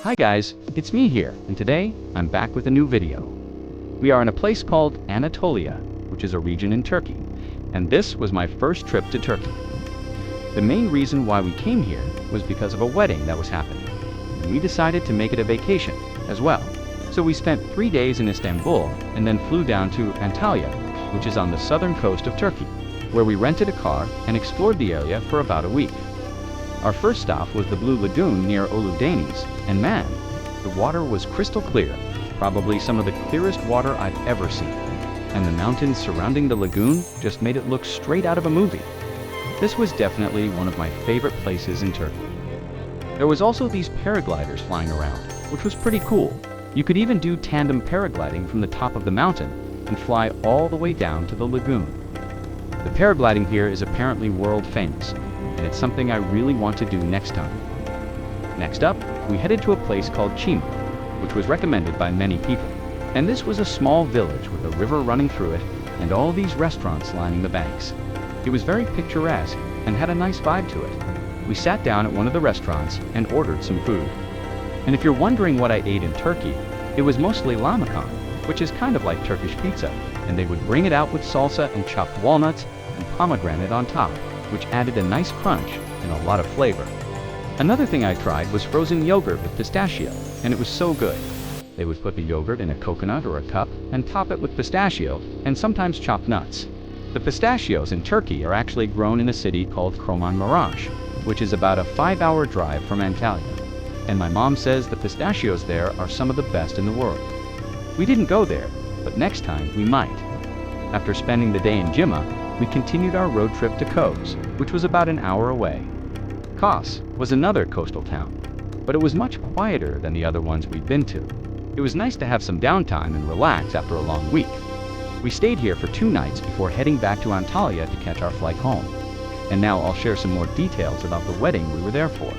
Hi guys, it's me here, and today I'm back with a new video. We are in a place called Anatolia, which is a region in Turkey, and this was my first trip to Turkey. The main reason why we came here was because of a wedding that was happening, and we decided to make it a vacation as well. So we spent 3 days in Istanbul and then flew down to Antalya, which is on the southern coast of Turkey, where we rented a car and explored the area for about a week. Our first stop was the Blue Lagoon near Deniz, and man, the water was crystal clear, probably some of the clearest water I've ever seen. And the mountains surrounding the lagoon just made it look straight out of a movie. This was definitely one of my favorite places in Turkey. There was also these paragliders flying around, which was pretty cool. You could even do tandem paragliding from the top of the mountain and fly all the way down to the lagoon. The paragliding here is apparently world famous, and it's something I really want to do next time. Next up, we headed to a place called Chimneys, which was recommended by many people. And this was a small village with a river running through it and all these restaurants lining the banks. It was very picturesque and had a nice vibe to it. We sat down at one of the restaurants and ordered some food. And if you're wondering what I ate in Turkey, it was mostly lahmacun, which is kind of like Turkish pizza, and they would bring it out with salsa and chopped walnuts and pomegranate on top, which added a nice crunch and a lot of flavor. Another thing I tried was frozen yogurt with pistachio, and it was so good. They would put the yogurt in a coconut or a cup and top it with pistachio and sometimes chopped nuts. The pistachios in Turkey are actually grown in a city called Kahramanmaraş, which is about a 5-hour drive from Antalya. And my mom says the pistachios there are some of the best in the world. We didn't go there, but next time we might. After spending the day in Cimma, we continued our road trip to Kos, which was about an hour away. Kos was another coastal town, but it was much quieter than the other ones we'd been to. It was nice to have some downtime and relax after a long week. We stayed here for 2 nights before heading back to Antalya to catch our flight home. And now I'll share some more details about the wedding we were there for.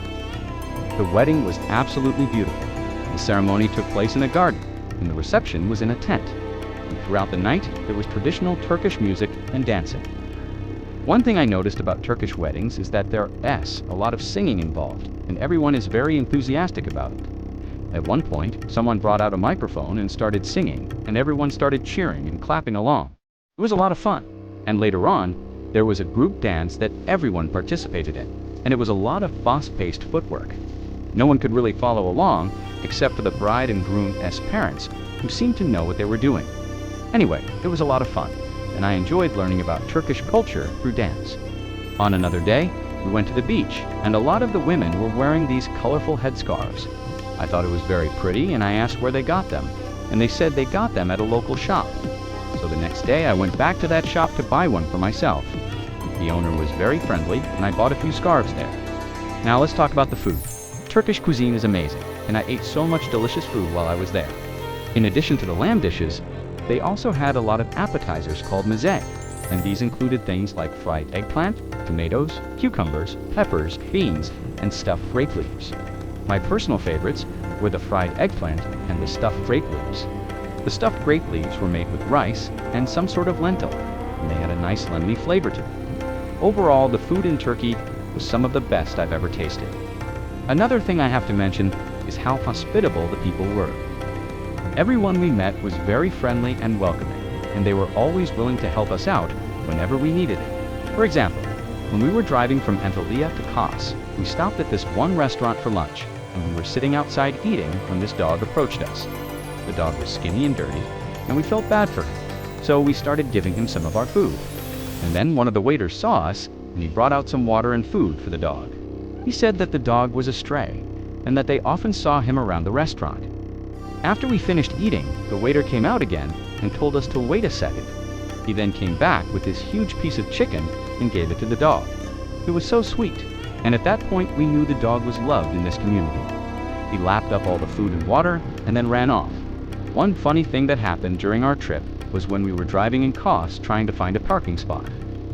The wedding was absolutely beautiful. The ceremony took place in a garden, and the reception was in a tent. And throughout the night, there was traditional Turkish music and dancing. One thing I noticed about Turkish weddings is that there is a lot of singing involved, and everyone is very enthusiastic about it. At one point, someone brought out a microphone and started singing, and everyone started cheering and clapping along. It was a lot of fun. And later on, there was a group dance that everyone participated in, and it was a lot of fast-paced footwork. No one could really follow along, except for the bride and groom's parents, who seemed to know what they were doing. Anyway, it was a lot of fun, and I enjoyed learning about Turkish culture through dance. On another day, we went to the beach, and a lot of the women were wearing these colorful headscarves. I thought it was very pretty, and I asked where they got them, and they said they got them at a local shop. So the next day I went back to that shop to buy one for myself. The owner was very friendly, and I bought a few scarves there. Now let's talk about the food. Turkish cuisine is amazing, and I ate so much delicious food while I was there. In addition to the lamb dishes, they also had a lot of appetizers called meze, and these included things like fried eggplant, tomatoes, cucumbers, peppers, beans, and stuffed grape leaves. My personal favorites were the fried eggplant and the stuffed grape leaves. The stuffed grape leaves were made with rice and some sort of lentil, and they had a nice lemony flavor to them. Overall, the food in Turkey was some of the best I've ever tasted. Another thing I have to mention is how hospitable the people were. Everyone we met was very friendly and welcoming, and they were always willing to help us out whenever we needed it. For example, when we were driving from Antalya to Kos, we stopped at this one restaurant for lunch, and we were sitting outside eating when this dog approached us. The dog was skinny and dirty, and we felt bad for him, so we started giving him some of our food. And then one of the waiters saw us, and he brought out some water and food for the dog. He said that the dog was a stray, and that they often saw him around the restaurant. After we finished eating, the waiter came out again and told us to wait a second. He then came back with this huge piece of chicken and gave it to the dog. It was so sweet, and at that point we knew the dog was loved in this community. He lapped up all the food and water and then ran off. One funny thing that happened during our trip was when we were driving in Kos trying to find a parking spot.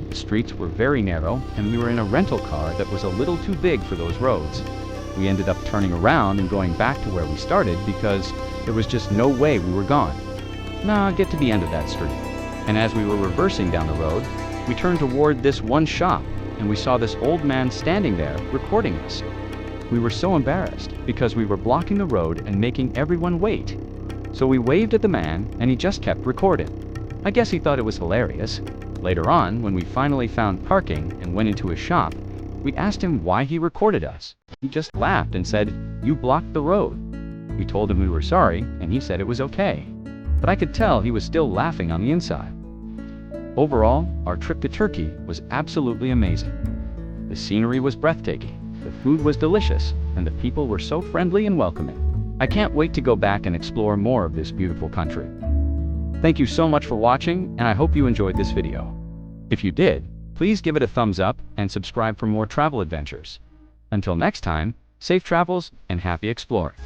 The streets were very narrow, and we were in a rental car that was a little too big for those roads. We ended up turning around and going back to where we started because there was just no way we were gone. Get to the end of that street. And as we were reversing down the road, we turned toward this one shop, and we saw this old man standing there recording us. We were so embarrassed because we were blocking the road and making everyone wait. So we waved at the man and he just kept recording. I guess he thought it was hilarious. Later on, when we finally found parking and went into his shop, we asked him why he recorded us. He just laughed and said, "You blocked the road." We told him we were sorry and he said it was okay. But I could tell he was still laughing on the inside. Overall, our trip to Turkey was absolutely amazing. The scenery was breathtaking, the food was delicious, and the people were so friendly and welcoming. I can't wait to go back and explore more of this beautiful country. Thank you so much for watching, and I hope you enjoyed this video. If you did, please give it a thumbs up and subscribe for more travel adventures. Until next time, safe travels and happy exploring.